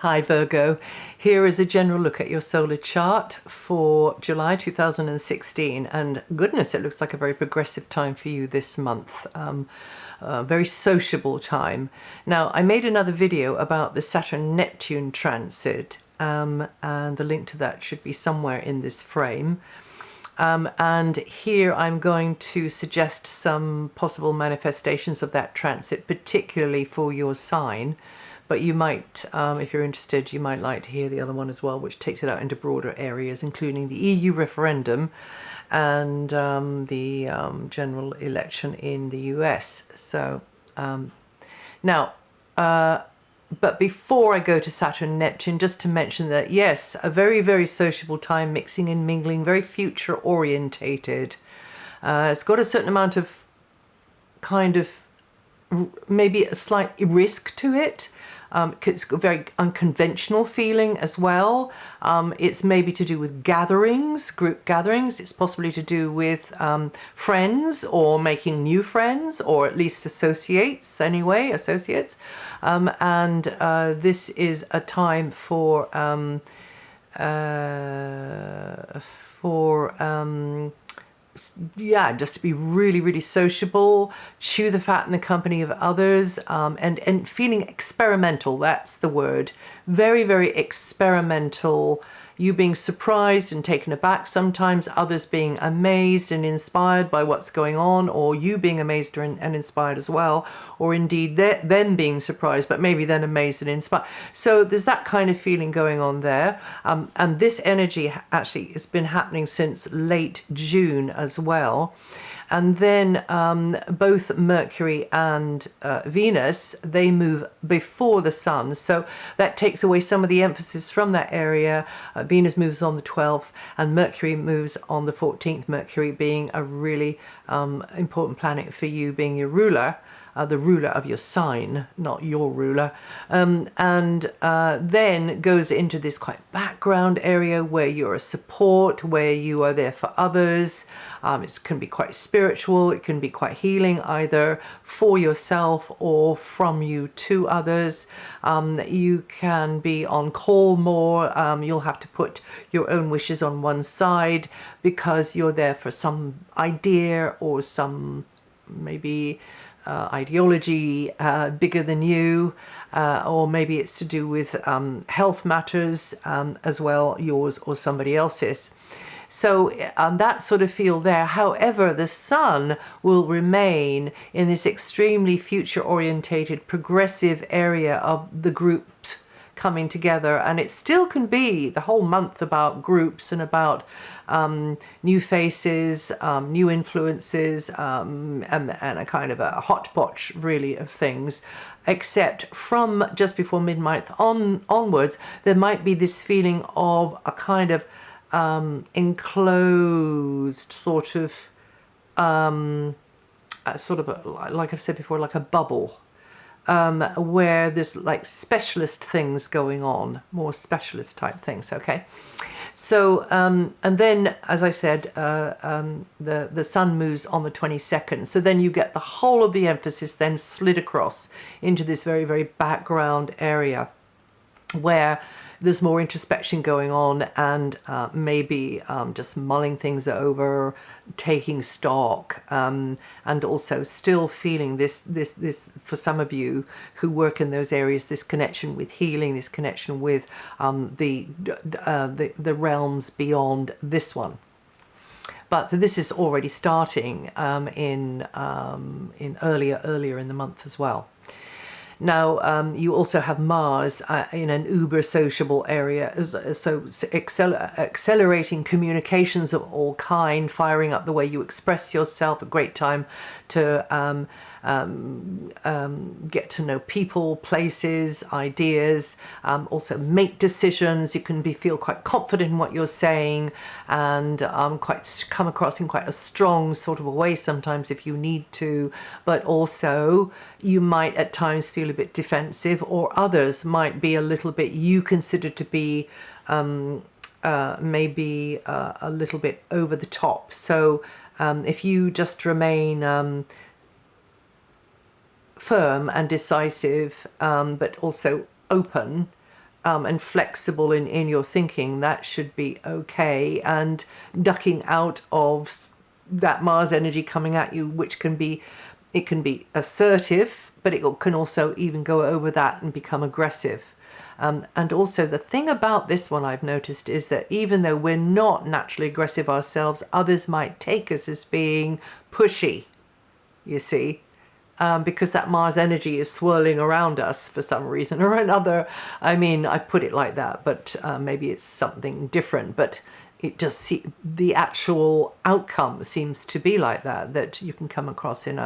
Hi Virgo, here is a general look at your solar chart for July 2016, and goodness, it looks like a very progressive time for you this month. A very sociable time. Now, I made another video about the Saturn-Neptune transit, and the link to that should be somewhere in this frame. And here I'm going to suggest some possible manifestations of that transit, particularly for your sign. But you might, if you're interested, you might like to hear the other one as well, which takes it out into broader areas, including the EU referendum and the general election in the US. So now, but before I go to Saturn and Neptune, just to mention that, yes, a very, very sociable time, mixing and mingling, very future orientated. It's got a certain amount of kind of maybe a slight risk to it. It's got a very unconventional feeling as well. It's maybe to do with gatherings, group gatherings. It's possibly to do with friends or making new friends, or at least associates anyway, associates. And this is a time for yeah, just to be really, really sociable, chew the fat in the company of others, and feeling experimental. That's the word. Very, very experimental. You being surprised and taken aback sometimes, others being amazed and inspired by what's going on, or you being amazed and inspired as well, or indeed them being surprised, but maybe then amazed and inspired. So there's that kind of feeling going on there. And this energy actually has been happening since late June as well. And then both Mercury and Venus, they move before the Sun. So that takes away some of the emphasis from that area. Venus moves on the 12th and Mercury moves on the 14th. Mercury being a really important planet for you, being your ruler. The ruler of your sign, not your ruler, and then goes into this quite background area where you're a support, where you are there for others. It can be quite spiritual, it can be quite healing, either for yourself or from you to others. You can be on call more. You'll have to put your own wishes on one side because you're there for some idea or some maybe ideology bigger than you, or maybe it's to do with health matters as well, yours or somebody else's. So that sort of feel there. However, the Sun will remain in this extremely future orientated progressive area of the group coming together, and it still can be the whole month about groups and about new faces, new influences, and a kind of a hodgepodge really of things, except from just before mid-month onwards there might be this feeling of a kind of enclosed sort of like I've said before, like a bubble, where there's like specialist things going on, more specialist type things. Okay, so and then, as I said, the Sun moves on the 22nd, so then you get the whole of the emphasis then slid across into this very, very background area where there's more introspection going on, and maybe just mulling things over, taking stock, and also still feeling this for some of you who work in those areas, this connection with healing, this connection with the realms beyond this one. But this is already starting in earlier in the month as well. Now, you also have Mars in an uber sociable area, so accelerating communications of all kind, firing up the way you express yourself, a great time to get to know people, places, ideas, also make decisions. You can feel quite confident in what you're saying, and come across in quite a strong sort of a way sometimes if you need to, but also you might at times feel a bit defensive, or others might be a little bit, you consider to be maybe a little bit over the top. So if you just remain firm and decisive, but also open, and flexible in your thinking, that should be okay. And ducking out of that Mars energy coming at you, which can be, it can be assertive, but it can also even go over that and become aggressive. And also the thing about this one I've noticed is that even though we're not naturally aggressive ourselves, others might take us as being pushy, you see, because that Mars energy is swirling around us for some reason or another. I mean, I put it like that, but maybe it's something different, but it just the actual outcome seems to be like that, that you can come across in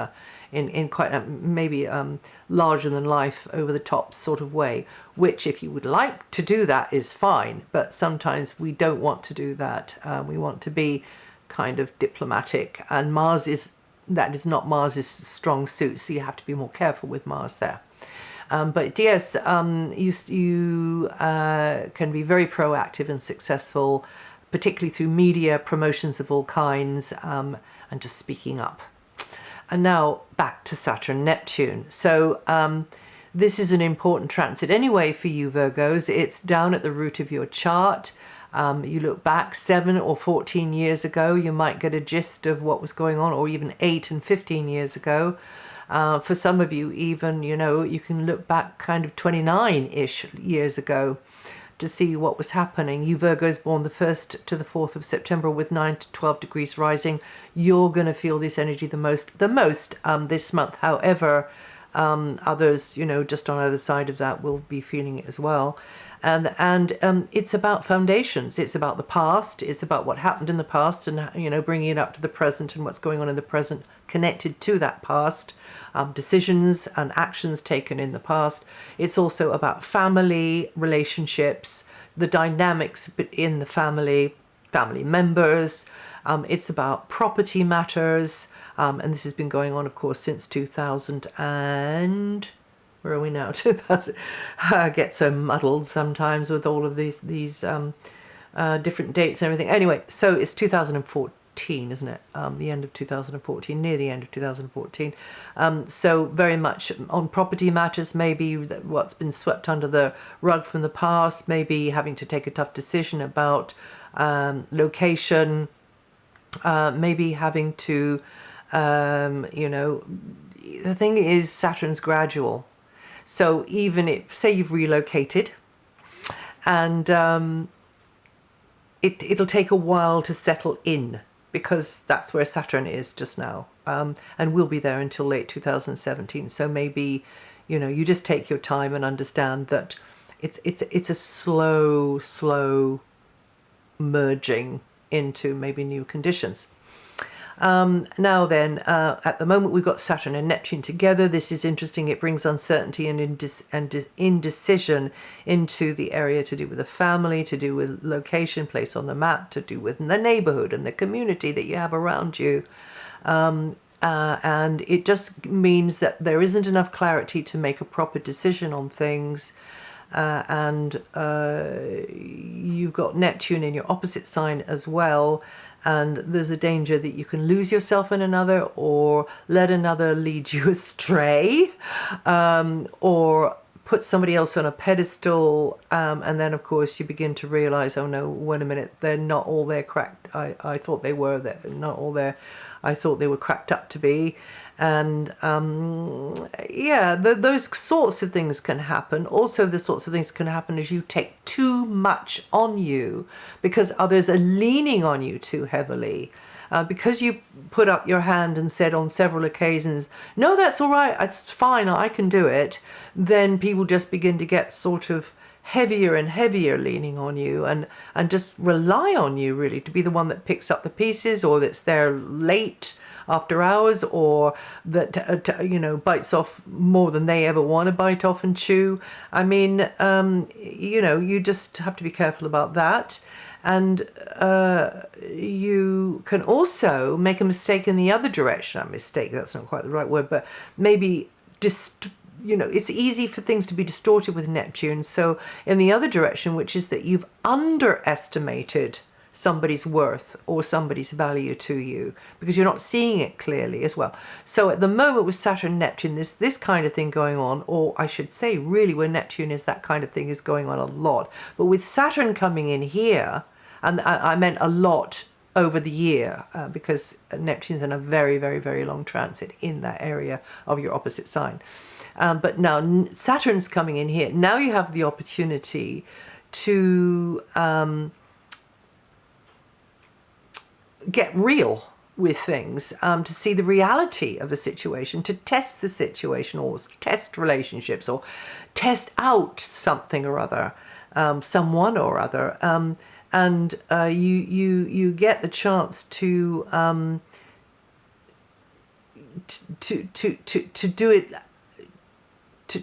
quite a maybe larger than life, over the top sort of way, which if you would like to do that is fine, but sometimes we don't want to do that. We want to be kind of diplomatic, and that is not Mars's strong suit, so you have to be more careful with Mars there. But yes, you can be very proactive and successful, particularly through media, promotions of all kinds, and just speaking up. And now back to Saturn, Neptune. So this is an important transit anyway for you Virgos. It's down at the root of your chart. You look back 7 or 14 years ago, you might get a gist of what was going on, or even 8 and 15 years ago. For some of you even, you know, you can look back kind of 29-ish years ago to see what was happening. You Virgos born the 1st to the 4th of September with 9 to 12 degrees rising, you're going to feel this energy the most this month. However, others, you know, just on either side of that will be feeling it as well. And it's about foundations. It's about the past. It's about what happened in the past, and, you know, bringing it up to the present and what's going on in the present connected to that past. Decisions and actions taken in the past. It's also about family relationships, the dynamics in the family members. It's about property matters, and this has been going on, of course, since 2000 and... where are we now? 2000. I get so muddled sometimes with all of these different dates and everything. Anyway, so it's 2014, isn't it? The end of 2014, near the end of 2014. So very much on property matters, maybe what's been swept under the rug from the past, maybe having to take a tough decision about location, maybe having to, you know, the thing is Saturn's gradual. So even if, say you've relocated, and it'll take a while to settle in, because that's where Saturn is just now, and will be there until late 2017. So maybe, you know, you just take your time and understand that it's a slow merging into maybe new conditions. Now then, at the moment we've got Saturn and Neptune together. This is interesting. It brings uncertainty and indecision into the area to do with the family, to do with location, place on the map, to do with the neighborhood and the community that you have around you. And it just means that there isn't enough clarity to make a proper decision on things. And you've got Neptune in your opposite sign as well. And there's a danger that you can lose yourself in another, or let another lead you astray, or put somebody else on a pedestal, and then of course you begin to realize, oh no, wait a minute, they're not all there cracked. I thought they were. They're not all there. I thought they were cracked up to be. And yeah, those sorts of things can happen. Also, the sorts of things can happen as you take too much on you, because others are leaning on you too heavily. Because you put up your hand and said on several occasions, no, that's all right, it's fine, I can do it, then people just begin to get sort of heavier and heavier leaning on you, and just rely on you really to be the one that picks up the pieces, or that's there late after hours, or that you know, bites off more than they ever want to bite off and chew. I mean, you know, you just have to be careful about that. And you can also make a mistake in the other direction. A mistake, that's not quite the right word, but maybe you know, it's easy for things to be distorted with Neptune. So in the other direction, which is that you've underestimated somebody's worth or somebody's value to you, because you're not seeing it clearly as well. So at the moment with Saturn Neptune, this kind of thing going on, or I should say really where Neptune is, that kind of thing is going on a lot. But with Saturn coming in here, and I meant a lot over the year, because Neptune's in a very, very, very long transit in that area of your opposite sign. But now Saturn's coming in here. Now you have the opportunity to get real with things, to see the reality of a situation, to test the situation, or test relationships, or test out something or other, someone or other, and you get the chance to do it,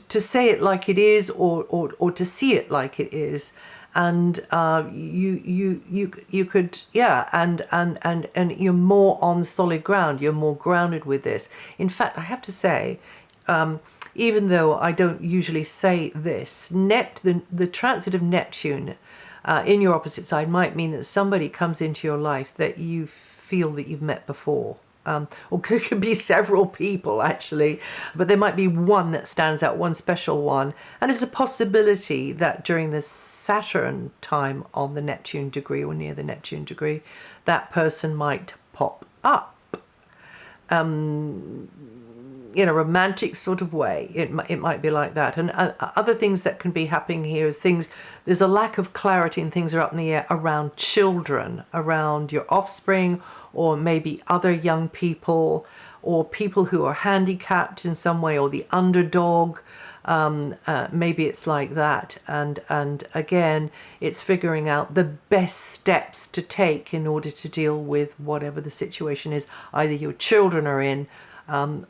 to say it like it is, or to see it like it is. And you could, yeah, and you're more on solid ground. You're more grounded with this. In fact, I have to say, even though I don't usually say this, the transit of Neptune in your opposite side might mean that somebody comes into your life that you feel that you've met before. Or could be several people actually, but there might be one that stands out, one special one. And there's a possibility that during the Saturn time on the Neptune degree, or near the Neptune degree, that person might pop up in a romantic sort of way. It might be like that. And other things that can be happening here, there's a lack of clarity and things are up in the air around children, around your offspring, or maybe other young people, or people who are handicapped in some way, or the underdog. Maybe it's like that. And again, it's figuring out the best steps to take in order to deal with whatever the situation is, either your children are in,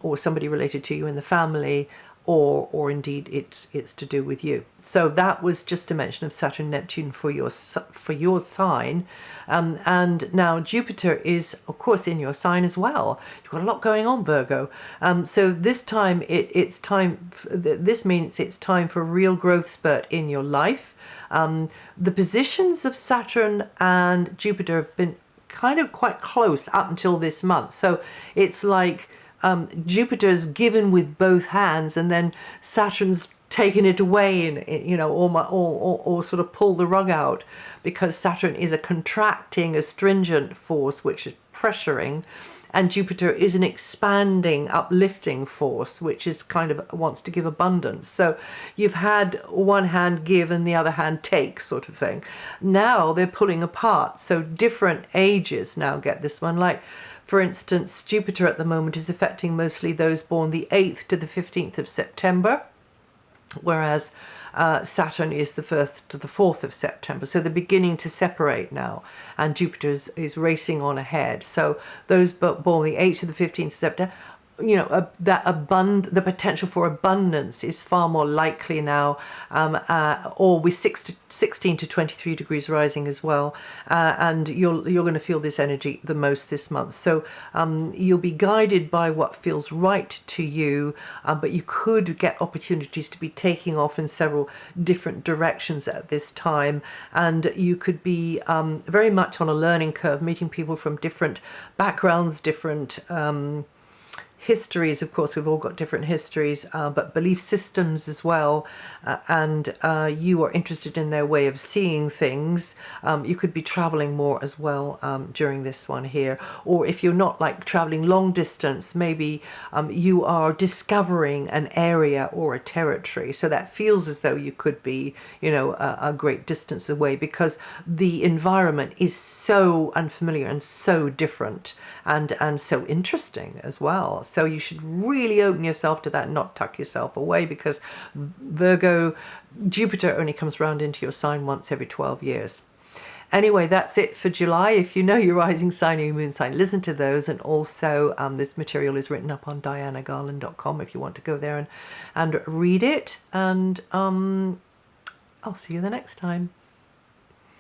or somebody related to you in the family, or indeed it's to do with you. So that was just a mention of Saturn Neptune for your sign, and now Jupiter is of course in your sign as well. You've got a lot going on, Virgo. So this time this means it's time for a real growth spurt in your life. The positions of Saturn and Jupiter have been kind of quite close up until this month. So it's like Jupiter's given with both hands, and then Saturn's taken it away, and or sort of pull the rug out, because Saturn is a contracting, astringent force which is pressuring, and Jupiter is an expanding, uplifting force which is kind of wants to give abundance. So you've had one hand give and the other hand take sort of thing. Now they're pulling apart, so different ages now get this one. Like, for instance, Jupiter at the moment is affecting mostly those born the 8th to the 15th of September, whereas Saturn is the 1st to the 4th of September. So they're beginning to separate now, and Jupiter is racing on ahead. So those born the 8th to the 15th of September, the potential for abundance is far more likely now, or with 16 to 23 degrees rising as well, and you're going to feel this energy the most this month. So you'll be guided by what feels right to you, but you could get opportunities to be taking off in several different directions at this time, and you could be very much on a learning curve, meeting people from different backgrounds, different histories. Of course, we've all got different histories, but belief systems as well, and you are interested in their way of seeing things. You could be traveling more as well during this one here, or if you're not like traveling long distance, maybe you are discovering an area or a territory, so that feels as though you could be, a great distance away, because the environment is so unfamiliar and so different, and so interesting as well. So you should really open yourself to that and not tuck yourself away, because Virgo, Jupiter only comes round into your sign once every 12 years. Anyway, that's it for July. If you know your rising sign or your moon sign, listen to those. And also this material is written up on DianaGarland.com if you want to go there and read it. And I'll see you the next time.